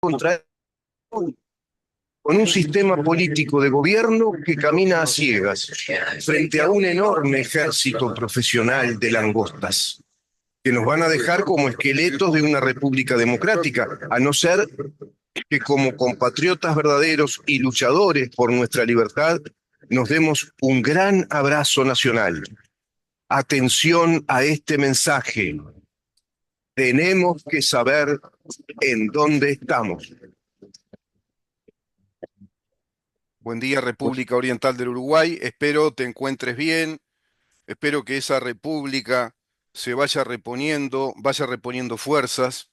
contra con un sistema político de gobierno que camina a ciegas frente a un enorme ejército profesional de langostas que nos van a dejar como esqueletos de una república democrática, a no ser que como compatriotas verdaderos y luchadores por nuestra libertad nos demos un gran abrazo nacional. Atención a este mensaje. Tenemos que saber en dónde estamos. Buen día, República Oriental del Uruguay. Espero te encuentres bien. Espero que esa república se vaya reponiendo fuerzas.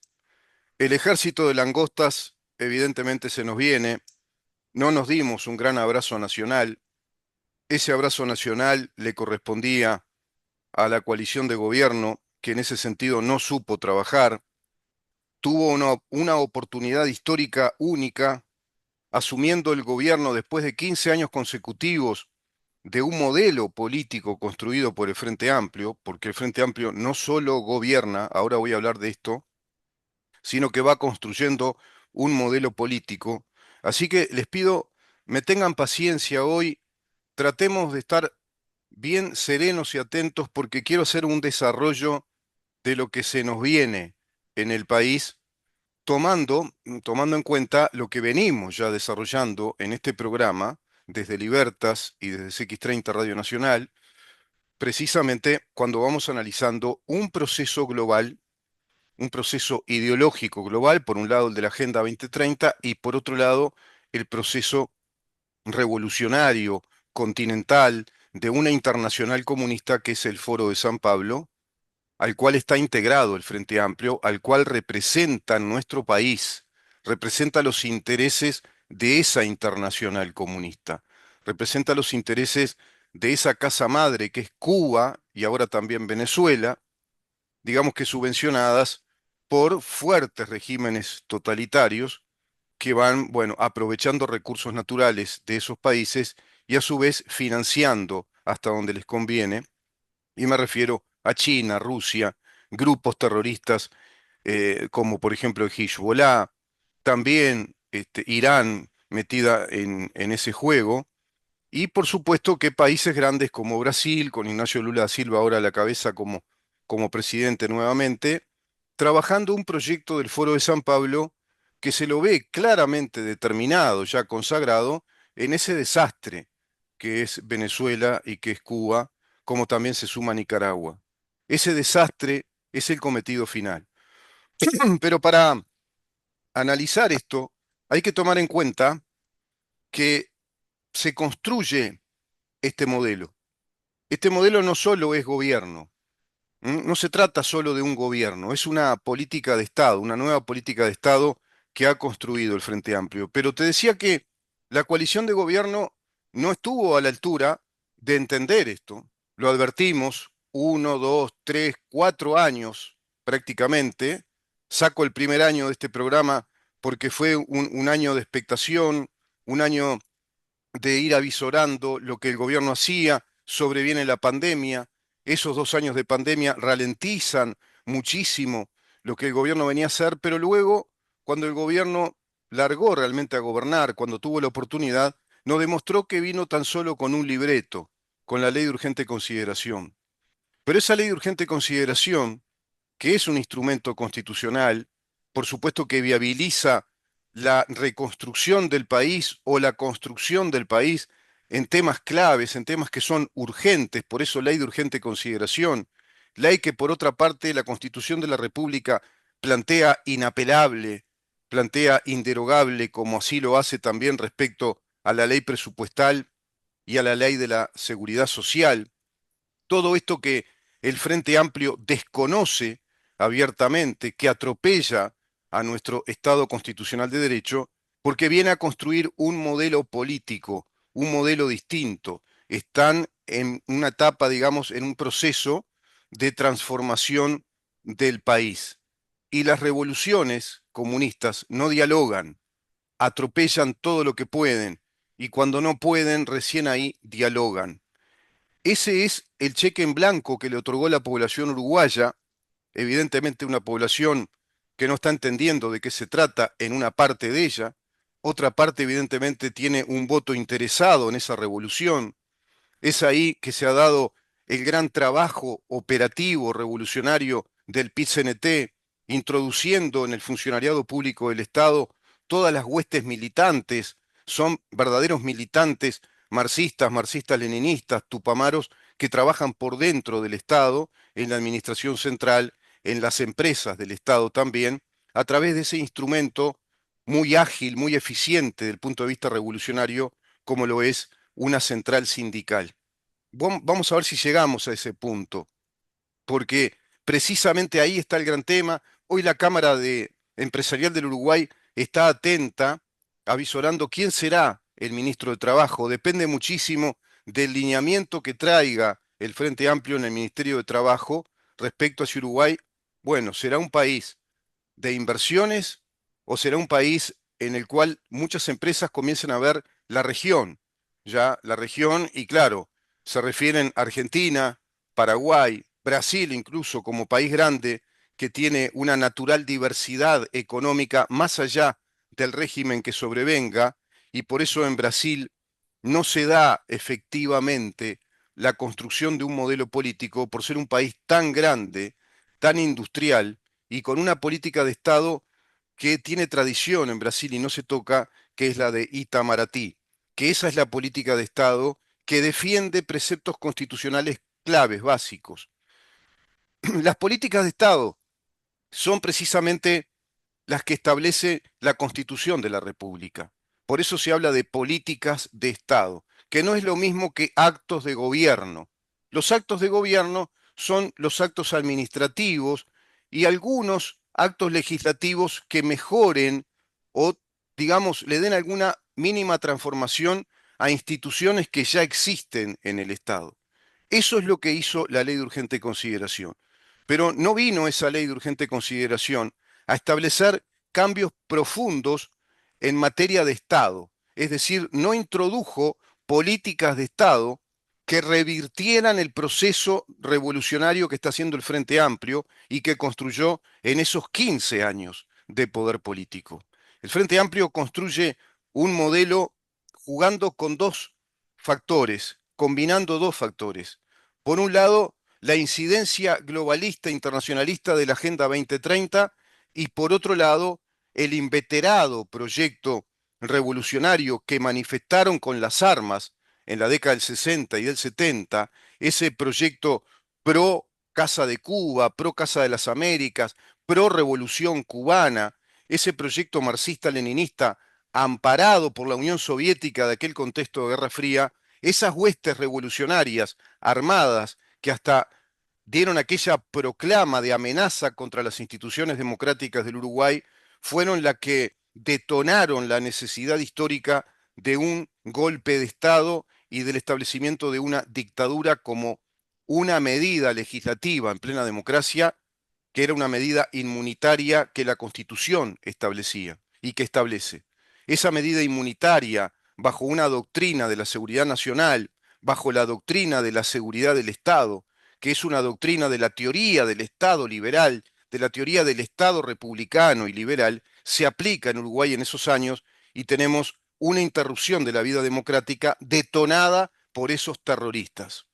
El ejército de langostas evidentemente se nos viene. No nos dimos un gran abrazo nacional. Ese abrazo nacional le correspondía a la coalición de gobierno, que en ese sentido no supo trabajar. Tuvo una oportunidad histórica única, asumiendo el gobierno después de 15 años consecutivos de un modelo político construido por el Frente Amplio, porque el Frente Amplio no solo gobierna, ahora voy a hablar de esto, sino que va construyendo un modelo político. Así que les pido, me tengan paciencia hoy, tratemos de estar bien serenos y atentos porque quiero hacer un desarrollo de lo que se nos viene en el país, tomando en cuenta lo que venimos ya desarrollando en este programa desde Libertas y desde CX30 Radio Nacional, precisamente cuando vamos analizando un proceso global, un proceso ideológico global, por un lado el de la Agenda 2030 y por otro lado el proceso revolucionario, continental, de una internacional comunista que es el Foro de San Pablo, al cual está integrado el Frente Amplio, al cual representa nuestro país, representa los intereses de esa internacional comunista, representa los intereses de esa casa madre que es Cuba y ahora también Venezuela, digamos que subvencionadas por fuertes regímenes totalitarios que van, bueno, aprovechando recursos naturales de esos países y a su vez financiando hasta donde les conviene, y me refiero a China, Rusia, grupos terroristas como por ejemplo el Hezbollah, también Irán metida en ese juego, y por supuesto que países grandes como Brasil, con Ignacio Lula da Silva ahora a la cabeza como presidente nuevamente, trabajando un proyecto del Foro de San Pablo que se lo ve claramente determinado, ya consagrado, en ese desastre que es Venezuela y que es Cuba, como también se suma Nicaragua. Ese desastre es el cometido final. Pero para analizar esto, hay que tomar en cuenta que se construye este modelo. Este modelo no solo es gobierno, no se trata solo de un gobierno, es una política de Estado, una nueva política de Estado que ha construido el Frente Amplio. Pero te decía que la coalición de gobierno no estuvo a la altura de entender esto. Lo advertimos 1, 2, 3, 4 años prácticamente. Saco el primer año de este programa porque fue un año de expectación, un año de ir avisorando lo que el gobierno hacía, sobreviene la pandemia, esos 2 años de pandemia ralentizan muchísimo lo que el gobierno venía a hacer, pero luego, cuando el gobierno largó realmente a gobernar, cuando tuvo la oportunidad, nos demostró que vino tan solo con un libreto, con la ley de urgente consideración. Pero esa ley de urgente consideración, que es un instrumento constitucional, por supuesto que viabiliza la reconstrucción del país o la construcción del país en temas claves, en temas que son urgentes, por eso ley de urgente consideración, ley que por otra parte la Constitución de la República plantea inapelable, plantea inderogable, como así lo hace también respecto a la ley presupuestal y a la ley de la seguridad social. Todo esto que el Frente Amplio desconoce abiertamente, que atropella a nuestro Estado constitucional de derecho, porque viene a construir un modelo político, un modelo distinto. Están en una etapa, digamos, en un proceso de transformación del país. Y las revoluciones comunistas no dialogan, atropellan todo lo que pueden, y cuando no pueden, recién ahí dialogan. Ese es el cheque en blanco que le otorgó la población uruguaya, evidentemente una población que no está entendiendo de qué se trata en una parte de ella, otra parte evidentemente tiene un voto interesado en esa revolución. Es ahí que se ha dado el gran trabajo operativo revolucionario del PIT-CNT, introduciendo en el funcionariado público del Estado todas las huestes militantes, son verdaderos militantes marxistas, marxistas-leninistas, tupamaros, que trabajan por dentro del Estado, en la administración central, en las empresas del Estado también, a través de ese instrumento muy ágil, muy eficiente desde el punto de vista revolucionario, como lo es una central sindical. Vamos a ver si llegamos a ese punto, porque precisamente ahí está el gran tema. Hoy la Empresarial del Uruguay está atenta, avisorando quién será el ministro de Trabajo. Depende muchísimo del lineamiento que traiga el Frente Amplio en el Ministerio de Trabajo respecto a si Uruguay, bueno, será un país de inversiones o será un país en el cual muchas empresas comiencen a ver la región, ya la región, y claro, se refieren a Argentina, Paraguay, Brasil incluso como país grande que tiene una natural diversidad económica más allá del régimen que sobrevenga, y por eso en Brasil no se da efectivamente la construcción de un modelo político por ser un país tan grande, tan industrial y con una política de Estado que tiene tradición en Brasil y no se toca, que es la de Itamaraty, que esa es la política de Estado que defiende preceptos constitucionales claves, básicos. Las políticas de Estado son precisamente las que establece la Constitución de la República. Por eso se habla de políticas de Estado, que no es lo mismo que actos de gobierno. Los actos de gobierno son los actos administrativos y algunos actos legislativos que mejoren o, digamos, le den alguna mínima transformación a instituciones que ya existen en el Estado. Eso es lo que hizo la ley de urgente consideración. Pero no vino esa ley de urgente consideración a establecer cambios profundos en materia de Estado. Es decir, no introdujo políticas de Estado que revirtieran el proceso revolucionario que está haciendo el Frente Amplio y que construyó en esos 15 años de poder político. El Frente Amplio construye un modelo jugando con dos factores, combinando dos factores. Por un lado, la incidencia globalista internacionalista de la Agenda 2030 y por otro lado, el inveterado proyecto revolucionario que manifestaron con las armas en la década del 60 y del 70, ese proyecto pro Casa de Cuba, pro Casa de las Américas, pro Revolución Cubana, ese proyecto marxista-leninista amparado por la Unión Soviética de aquel contexto de Guerra Fría, esas huestes revolucionarias armadas que hasta dieron aquella proclama de amenaza contra las instituciones democráticas del Uruguay, fueron las que detonaron la necesidad histórica de un golpe de Estado y del establecimiento de una dictadura como una medida legislativa en plena democracia, que era una medida inmunitaria que la Constitución establecía y que establece. Esa medida inmunitaria, bajo una doctrina de la seguridad nacional, bajo la doctrina de la seguridad del Estado, que es una doctrina de la teoría del Estado liberal, de la teoría del Estado republicano y liberal, se aplica en Uruguay en esos años y tenemos una interrupción de la vida democrática detonada por esos terroristas,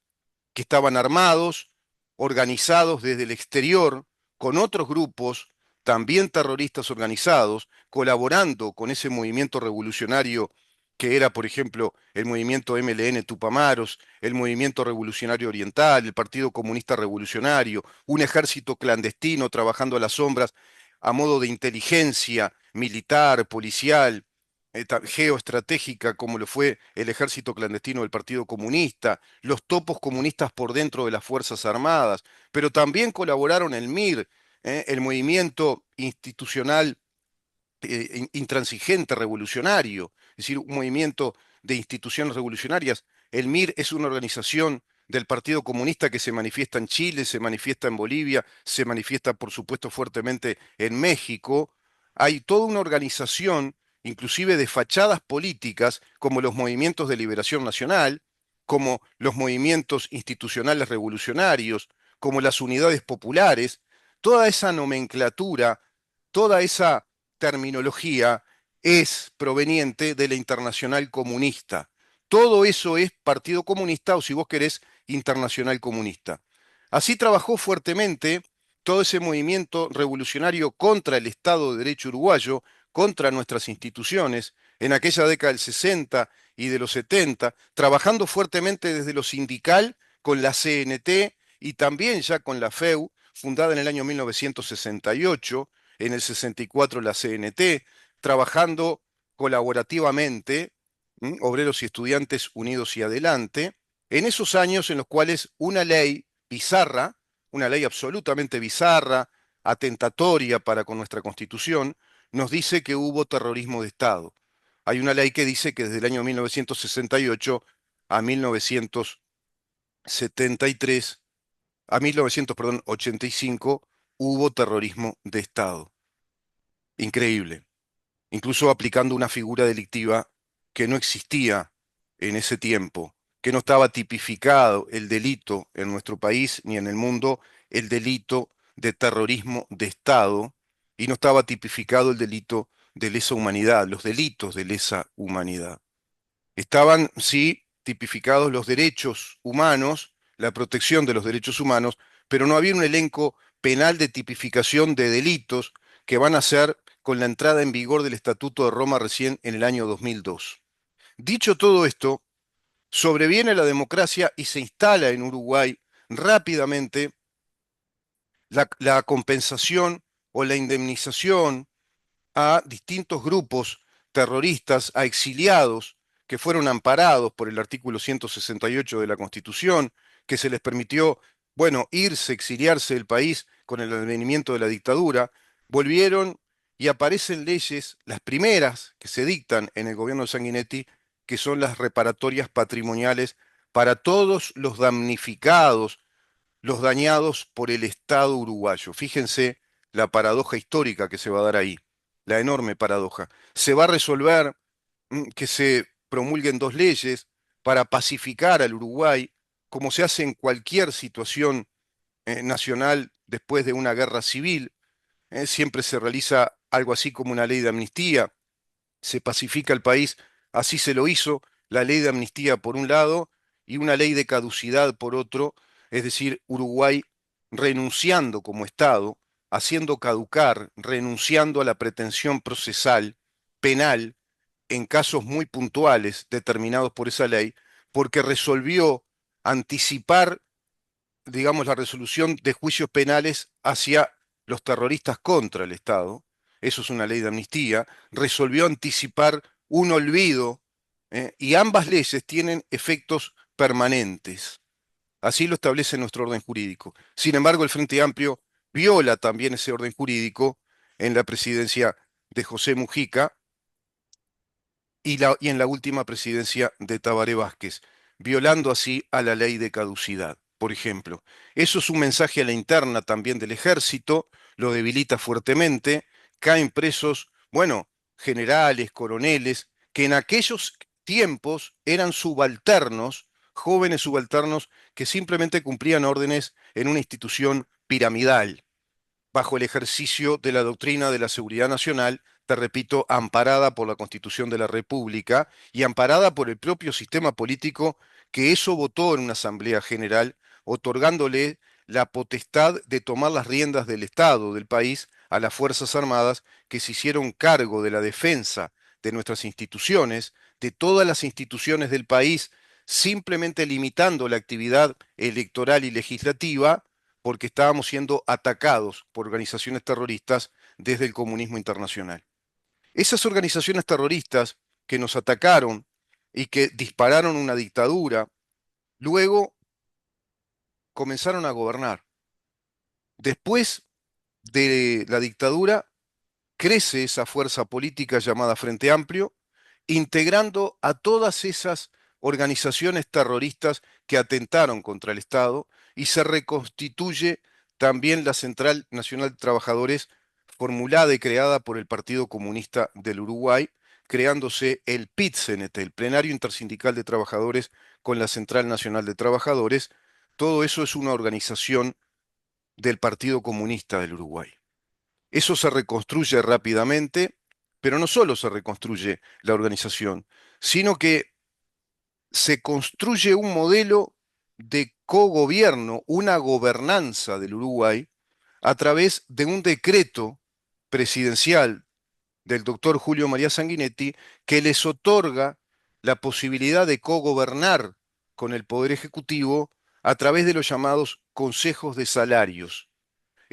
que estaban armados, organizados desde el exterior, con otros grupos también terroristas organizados, colaborando con ese movimiento revolucionario que era, por ejemplo, el movimiento MLN Tupamaros, el movimiento revolucionario oriental, el Partido Comunista Revolucionario, un ejército clandestino trabajando a las sombras a modo de inteligencia militar, policial, geoestratégica, como lo fue el ejército clandestino del Partido Comunista, los topos comunistas por dentro de las Fuerzas Armadas, pero también colaboraron el MIR, el movimiento institucional intransigente revolucionario, es decir, un movimiento de instituciones revolucionarias. El MIR es una organización del Partido Comunista que se manifiesta en Chile, se manifiesta en Bolivia, se manifiesta, por supuesto, fuertemente en México. Hay toda una organización, inclusive de fachadas políticas, como los movimientos de liberación nacional, como los movimientos institucionales revolucionarios, como las unidades populares. Toda esa nomenclatura toda esa terminología es proveniente de la Internacional Comunista. Todo eso es Partido Comunista o, si vos querés, Internacional Comunista. Así trabajó fuertemente todo ese movimiento revolucionario contra el Estado de Derecho uruguayo, contra nuestras instituciones, en aquella década del 60 y de los 70, trabajando fuertemente desde lo sindical con la CNT y también ya con la FEU, fundada en el año 1968, en el 64 la CNT, trabajando colaborativamente, obreros y estudiantes unidos y adelante, en esos años en los cuales una ley bizarra, una ley absolutamente bizarra, atentatoria para con nuestra Constitución, nos dice que hubo terrorismo de Estado. Hay una ley que dice que desde el año 1968 a 1973, a 1985, hubo terrorismo de Estado. Increíble. Incluso aplicando una figura delictiva que no existía en ese tiempo, que no estaba tipificado el delito en nuestro país ni en el mundo, el delito de terrorismo de Estado, y no estaba tipificado el delito de lesa humanidad, los delitos de lesa humanidad. Estaban, sí, tipificados los derechos humanos, la protección de los derechos humanos, pero no había un elenco penal de tipificación de delitos que van a ser con la entrada en vigor del Estatuto de Roma recién en el año 2002. Dicho todo esto, sobreviene la democracia y se instala en Uruguay rápidamente la compensación o la indemnización a distintos grupos terroristas, a exiliados que fueron amparados por el artículo 168 de la Constitución, que se les permitió, bueno, irse, exiliarse del país con el advenimiento de la dictadura, volvieron y aparecen leyes, las primeras que se dictan en el gobierno de Sanguinetti, que son las reparatorias patrimoniales para todos los damnificados, los dañados por el Estado uruguayo. Fíjense la paradoja histórica que se va a dar ahí, la enorme paradoja. Se va a resolver que se promulguen dos leyes para pacificar al Uruguay, como se hace en cualquier situación nacional después de una guerra civil. Siempre se realiza algo así como una ley de amnistía, se pacifica el país, así se lo hizo, la ley de amnistía por un lado y una ley de caducidad por otro, es decir, Uruguay renunciando como Estado, haciendo caducar, renunciando a la pretensión procesal, penal, en casos muy puntuales determinados por esa ley, porque resolvió anticipar, digamos, la resolución de juicios penales hacia los terroristas contra el Estado, eso es una ley de amnistía, resolvió anticipar un olvido, y ambas leyes tienen efectos permanentes. Así lo establece nuestro orden jurídico. Sin embargo, el Frente Amplio viola también ese orden jurídico en la presidencia de José Mujica y en la última presidencia de Tabaré Vázquez, violando así a la ley de caducidad, por ejemplo. Eso es un mensaje a la interna también del ejército, lo debilita fuertemente, caen presos, bueno, generales, coroneles, que en aquellos tiempos eran subalternos, jóvenes subalternos que simplemente cumplían órdenes en una institución piramidal bajo el ejercicio de la doctrina de la seguridad nacional, te repito, amparada por la Constitución de la República y amparada por el propio sistema político que eso votó en una Asamblea General, otorgándole la potestad de tomar las riendas del Estado, del país, a las Fuerzas Armadas que se hicieron cargo de la defensa de nuestras instituciones, de todas las instituciones del país, simplemente limitando la actividad electoral y legislativa porque estábamos siendo atacados por organizaciones terroristas desde el comunismo internacional. Esas organizaciones terroristas que nos atacaron y que dispararon una dictadura, luego comenzaron a gobernar. Después de la dictadura, crece esa fuerza política llamada Frente Amplio, integrando a todas esas organizaciones terroristas que atentaron contra el Estado y se reconstituye también la Central Nacional de Trabajadores formulada y creada por el Partido Comunista del Uruguay, creándose el PIT-CNT, el Plenario Intersindical de Trabajadores con la Central Nacional de Trabajadores. Todo eso es una organización del Partido Comunista del Uruguay. Eso se reconstruye rápidamente, pero no solo se reconstruye la organización, sino que se construye un modelo de cogobierno, una gobernanza del Uruguay, a través de un decreto presidencial del doctor Julio María Sanguinetti que les otorga la posibilidad de cogobernar con el Poder Ejecutivo a través de los llamados consejos de salarios.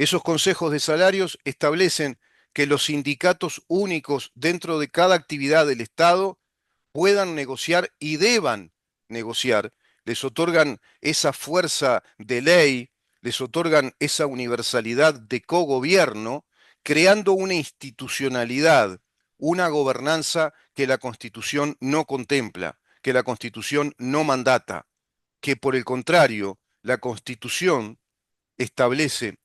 Esos consejos de salarios establecen que los sindicatos únicos dentro de cada actividad del Estado puedan negociar y deban negociar. Les otorgan esa fuerza de ley, les otorgan esa universalidad de cogobierno, creando una institucionalidad, una gobernanza que la Constitución no contempla, que la Constitución no mandata, que por el contrario, la Constitución establece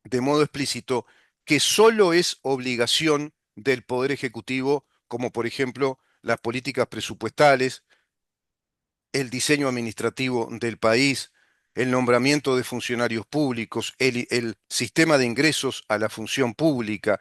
de modo explícito que solo es obligación del Poder Ejecutivo, como por ejemplo las políticas presupuestales, el diseño administrativo del país, el nombramiento de funcionarios públicos, el sistema de ingresos a la función pública,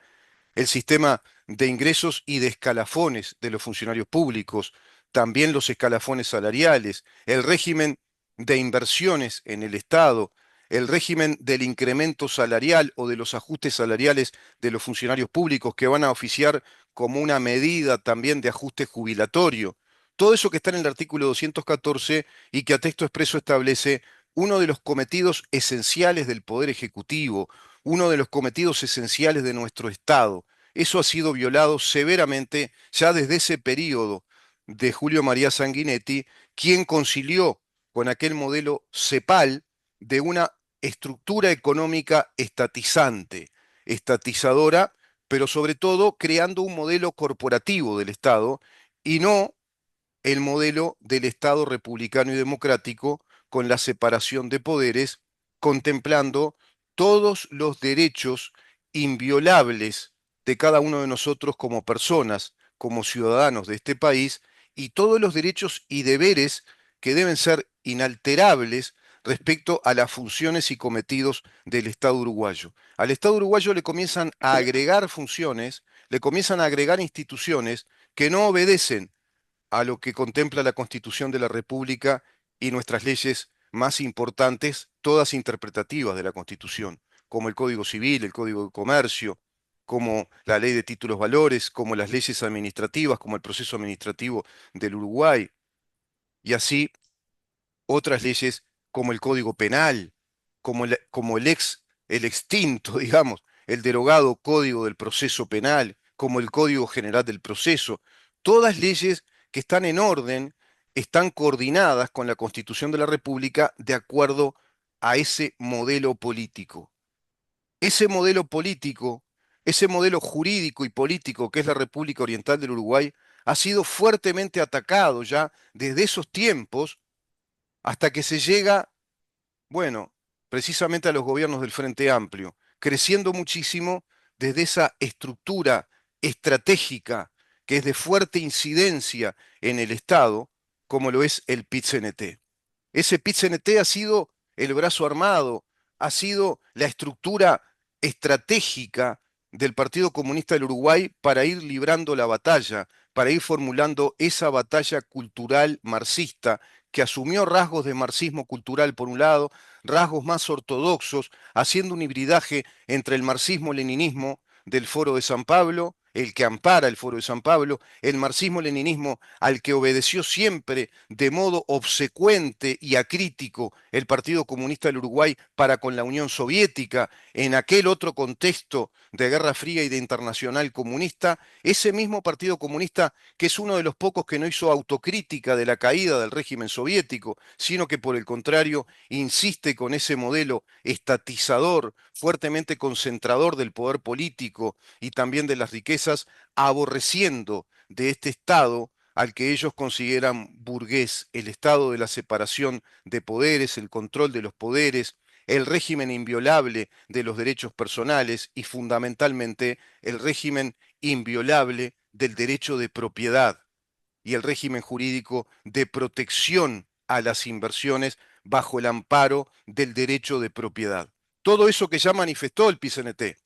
el sistema de ingresos y de escalafones de los funcionarios públicos, también los escalafones salariales, el régimen de inversiones en el Estado, el régimen del incremento salarial o de los ajustes salariales de los funcionarios públicos que van a oficiar como una medida también de ajuste jubilatorio. Todo eso que está en el artículo 214 y que a texto expreso establece uno de los cometidos esenciales del Poder Ejecutivo, uno de los cometidos esenciales de nuestro Estado. Eso ha sido violado severamente ya desde ese periodo de Julio María Sanguinetti, quien concilió con aquel modelo CEPAL de una estructura económica estatizante, estatizadora, pero sobre todo creando un modelo corporativo del Estado y no el modelo del Estado republicano y democrático con la separación de poderes, contemplando todos los derechos inviolables de cada uno de nosotros como personas, como ciudadanos de este país, y todos los derechos y deberes que deben ser inalterables respecto a las funciones y cometidos del Estado uruguayo. Al Estado uruguayo le comienzan a agregar funciones, le comienzan a agregar instituciones que no obedecen a lo que contempla la Constitución de la República y nuestras leyes más importantes, todas interpretativas de la Constitución, como el Código Civil, el Código de Comercio, como la Ley de Títulos Valores, como las leyes administrativas, como el proceso administrativo del Uruguay, y así otras leyes como el Código Penal, como el extinto, digamos, el derogado Código del Proceso Penal, como el Código General del Proceso, todas leyes que están en orden, están coordinadas con la Constitución de la República de acuerdo a ese modelo político. Ese modelo político, ese modelo jurídico y político que es la República Oriental del Uruguay, ha sido fuertemente atacado ya desde esos tiempos hasta que se llega, bueno, precisamente a los gobiernos del Frente Amplio, creciendo muchísimo desde esa estructura estratégica que es de fuerte incidencia en el Estado, como lo es el PIT-CNT. Ese PIT-CNT ha sido el brazo armado, ha sido la estructura estratégica del Partido Comunista del Uruguay para ir librando la batalla, para ir formulando esa batalla cultural marxista que asumió rasgos de marxismo cultural por un lado, rasgos más ortodoxos, haciendo un hibridaje entre el marxismo-leninismo del Foro de San Pablo, el que ampara el Foro de San Pablo, el marxismo-leninismo al que obedeció siempre de modo obsecuente y acrítico el Partido Comunista del Uruguay para con la Unión Soviética, en aquel otro contexto de Guerra Fría y de internacional comunista, ese mismo Partido Comunista que es uno de los pocos que no hizo autocrítica de la caída del régimen soviético, sino que por el contrario insiste con ese modelo estatizador, fuertemente concentrador del poder político y también de las riquezas, aborreciendo de este Estado al que ellos consideran burgués, el estado de la separación de poderes, el control de los poderes, el régimen inviolable de los derechos personales y fundamentalmente el régimen inviolable del derecho de propiedad y el régimen jurídico de protección a las inversiones bajo el amparo del derecho de propiedad. Todo eso que ya manifestó el PCNT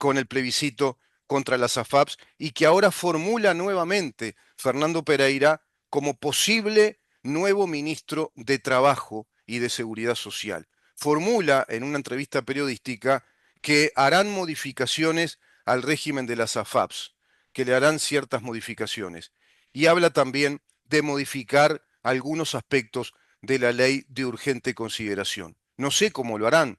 con el plebiscito contra las AFAPs y que ahora formula nuevamente Fernando Pereira como posible nuevo ministro de Trabajo y de Seguridad Social. Formula en una entrevista periodística que harán modificaciones al régimen de las AFAPs, que le harán ciertas modificaciones. Y habla también de modificar algunos aspectos de la ley de urgente consideración. No sé cómo lo harán.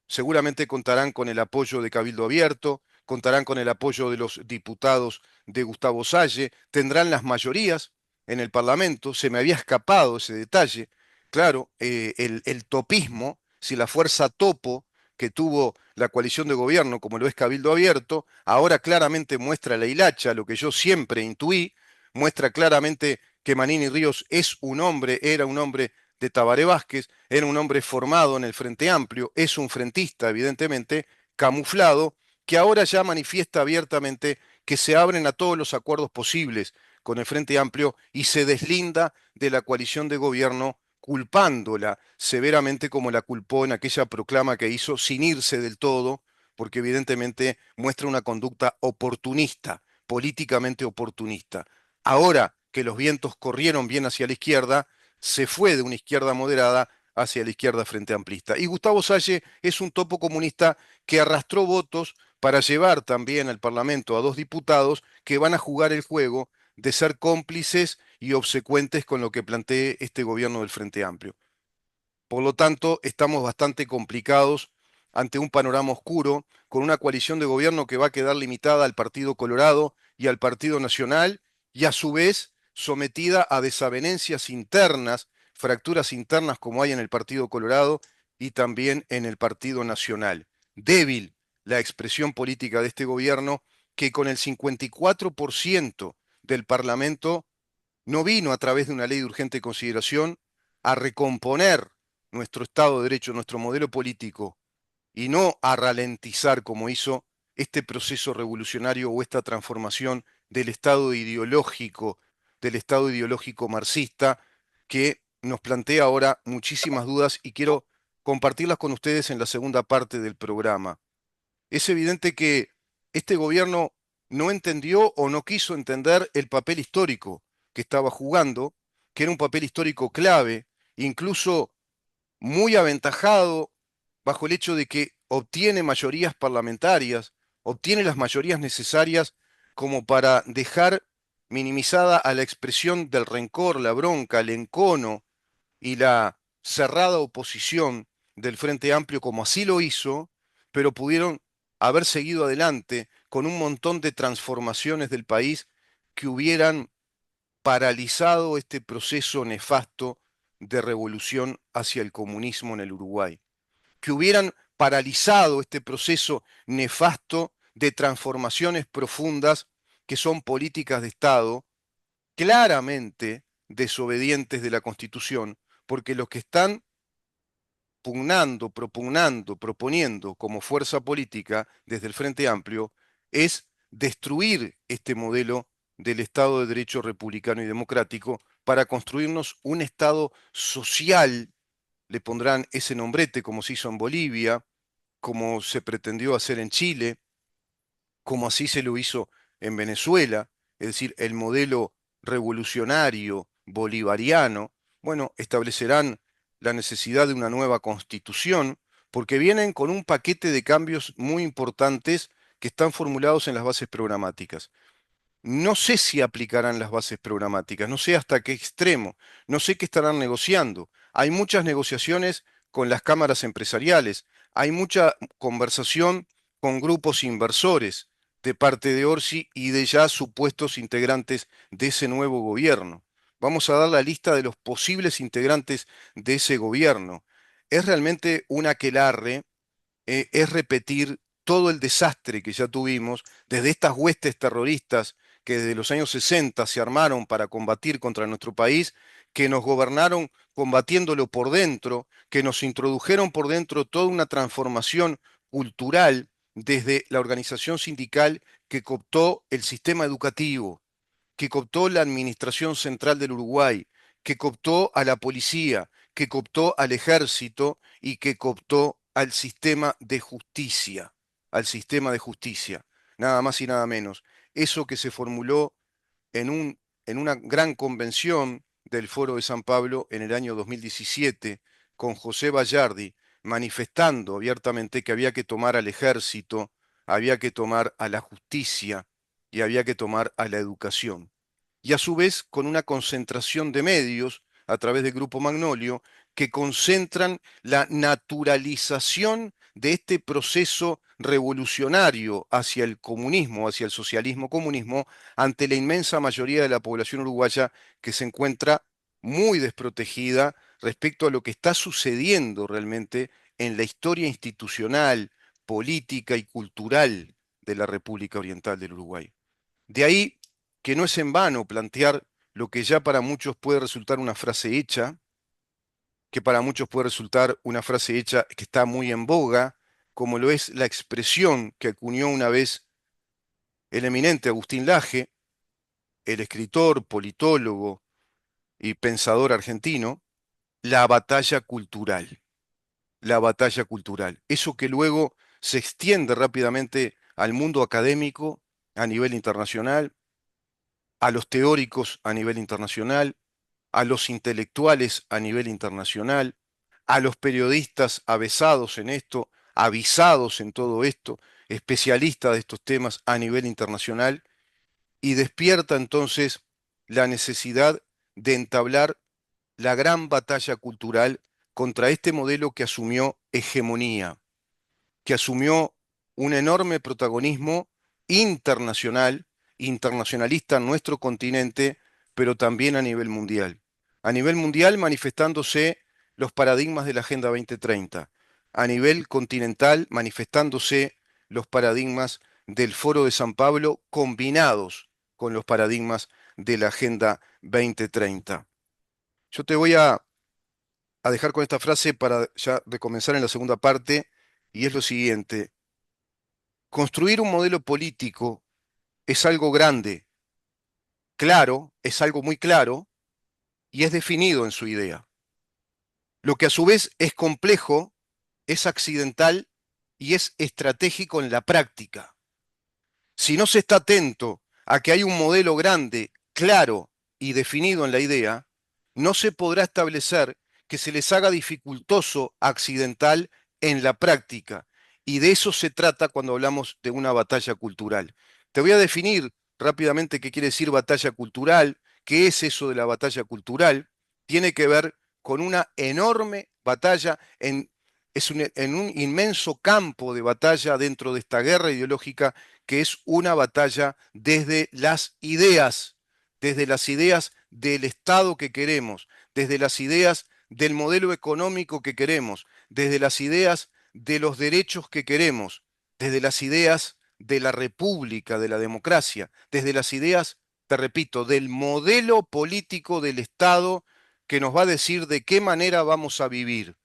Seguramente contarán con el apoyo de Cabildo Abierto, contarán con el apoyo de los diputados de Gustavo Salle, tendrán las mayorías en el Parlamento. Se me había escapado ese detalle. Claro, el topismo, si la fuerza topo que tuvo la coalición de gobierno, como lo es Cabildo Abierto, ahora claramente muestra la hilacha, lo que yo siempre intuí, muestra claramente que Manini Ríos es un hombre, era un hombre de Tabaré Vázquez, era un hombre formado en el Frente Amplio, es un frentista, evidentemente, camuflado, que ahora ya manifiesta abiertamente que se abren a todos los acuerdos posibles con el Frente Amplio y se deslinda de la coalición de gobierno, culpándola severamente como la culpó en aquella proclama que hizo sin irse del todo, porque evidentemente muestra una conducta oportunista, políticamente oportunista. Ahora que los vientos corrieron bien hacia la izquierda, se fue de una izquierda moderada hacia la izquierda frente amplista. Y Gustavo Salle es un topo comunista que arrastró votos para llevar también al Parlamento a dos diputados que van a jugar el juego de ser cómplices y obsecuentes con lo que plantee este gobierno del Frente Amplio. Por lo tanto, estamos bastante complicados ante un panorama oscuro, con una coalición de gobierno que va a quedar limitada al Partido Colorado y al Partido Nacional, y a su vez sometida a desavenencias internas, fracturas internas como hay en el Partido Colorado y también en el Partido Nacional. Débil la expresión política de este gobierno, que con el 54% del Parlamento no vino a través de una ley de urgente consideración a recomponer nuestro Estado de Derecho, nuestro modelo político, y no a ralentizar como hizo este proceso revolucionario o esta transformación del Estado ideológico marxista, que nos plantea ahora muchísimas dudas y quiero compartirlas con ustedes en la segunda parte del programa. Es evidente que este gobierno no entendió o no quiso entender el papel histórico que estaba jugando, que era un papel histórico clave, incluso muy aventajado bajo el hecho de que obtiene mayorías parlamentarias, obtiene las mayorías necesarias como para dejar minimizada a la expresión del rencor, la bronca, el encono y la cerrada oposición del Frente Amplio, como así lo hizo, pero pudieron haber seguido adelante con un montón de transformaciones del país que hubieran paralizado este proceso nefasto de revolución hacia el comunismo en el Uruguay, que hubieran paralizado este proceso nefasto de transformaciones profundas que son políticas de Estado claramente desobedientes de la Constitución, porque los que están proponiendo como fuerza política desde el Frente Amplio es destruir este modelo del Estado de Derecho republicano y democrático para construirnos un Estado social. Le pondrán ese nombrete como se hizo en Bolivia, como se pretendió hacer en Chile, como así se lo hizo en Venezuela, es decir, el modelo revolucionario bolivariano. Bueno, establecerán la necesidad de una nueva constitución, porque vienen con un paquete de cambios muy importantes que están formulados en las bases programáticas. No sé si aplicarán las bases programáticas, no sé hasta qué extremo, no sé qué estarán negociando. Hay muchas negociaciones con las cámaras empresariales, hay mucha conversación con grupos inversores de parte de Orsi y de ya supuestos integrantes de ese nuevo gobierno. Vamos a dar la lista de los posibles integrantes de ese gobierno. Es realmente un aquelarre, es repetir todo el desastre que ya tuvimos desde estas huestes terroristas que desde los años 60 se armaron para combatir contra nuestro país, que nos gobernaron combatiéndolo por dentro, que nos introdujeron por dentro toda una transformación cultural desde la organización sindical que cooptó el sistema educativo, que cooptó la administración central del Uruguay, que cooptó a la policía, que cooptó al ejército y que cooptó al sistema de justicia. al sistema de justicia, nada más y nada menos. Eso que se formuló en una gran convención del Foro de San Pablo en el año 2017 con José Bayardi, manifestando abiertamente que había que tomar al ejército, había que tomar a la justicia y había que tomar a la educación. Y a su vez con una concentración de medios a través del Grupo Magnolio que concentran la naturalización de este proceso revolucionario hacia el comunismo, hacia el socialismo comunismo, ante la inmensa mayoría de la población uruguaya que se encuentra muy desprotegida respecto a lo que está sucediendo realmente en la historia institucional, política y cultural de la República Oriental del Uruguay. De ahí que no es en vano plantear lo que ya para muchos puede resultar una frase hecha, que para muchos puede resultar una frase hecha que está muy en boga, como lo es la expresión que acuñó una vez el eminente Agustín Laje, el escritor, politólogo y pensador argentino, la batalla cultural. La batalla cultural. Eso que luego se extiende rápidamente al mundo académico a nivel internacional, a los teóricos a nivel internacional, a los intelectuales a nivel internacional, a los periodistas avesados en esto, avisados en todo esto, especialistas de estos temas a nivel internacional, y despierta entonces la necesidad de entablar la gran batalla cultural contra este modelo que asumió hegemonía, que asumió un enorme protagonismo internacional, internacionalista en nuestro continente, pero también a nivel mundial. A nivel mundial manifestándose los paradigmas de la Agenda 2030. A nivel continental manifestándose los paradigmas del Foro de San Pablo combinados con los paradigmas de la Agenda 2030. Yo te voy a dejar con esta frase para ya recomenzar en la segunda parte, y es lo siguiente. Construir un modelo político es algo grande, claro, es algo muy claro y es definido en su idea. Lo que a su vez es complejo, es accidental y es estratégico en la práctica. Si no se está atento a que hay un modelo grande, claro y definido en la idea, no se podrá establecer que se les haga dificultoso, accidental en la práctica. Y de eso se trata cuando hablamos de una batalla cultural. Te voy a definir rápidamente qué quiere decir batalla cultural, qué es eso de la batalla cultural. Tiene que ver con una enorme batalla en un inmenso campo de batalla dentro de esta guerra ideológica que es una batalla desde las ideas del Estado que queremos, desde las ideas del modelo económico que queremos, desde las ideas de los derechos que queremos, desde las ideas de la república, de la democracia, desde las ideas, te repito, del modelo político del Estado que nos va a decir de qué manera vamos a vivir.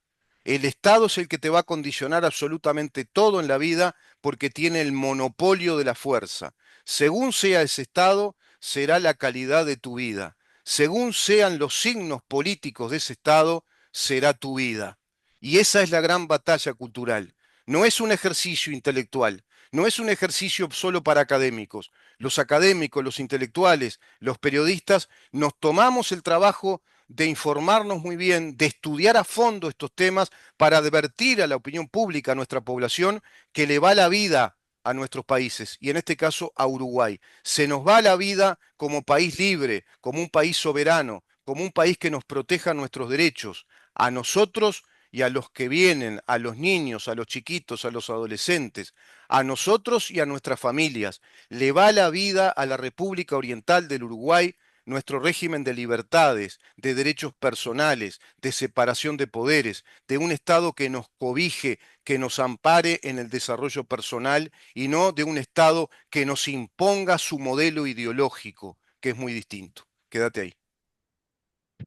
El Estado es el que te va a condicionar absolutamente todo en la vida porque tiene el monopolio de la fuerza. Según sea ese Estado, será la calidad de tu vida. Según sean los signos políticos de ese Estado, será tu vida. Y esa es la gran batalla cultural. No es un ejercicio intelectual, no es un ejercicio solo para académicos. Los académicos, los intelectuales, los periodistas, nos tomamos el trabajo de informarnos muy bien, de estudiar a fondo estos temas para advertir a la opinión pública, a nuestra población, que le va la vida a nuestros países, y en este caso a Uruguay. Se nos va la vida como país libre, como un país soberano, como un país que nos proteja nuestros derechos, a nosotros y a los que vienen, a los niños, a los chiquitos, a los adolescentes, a nosotros y a nuestras familias. Le va la vida a la República Oriental del Uruguay, nuestro régimen de libertades, de derechos personales, de separación de poderes, de un Estado que nos cobije, que nos ampare en el desarrollo personal y no de un Estado que nos imponga su modelo ideológico, que es muy distinto. Quédate ahí.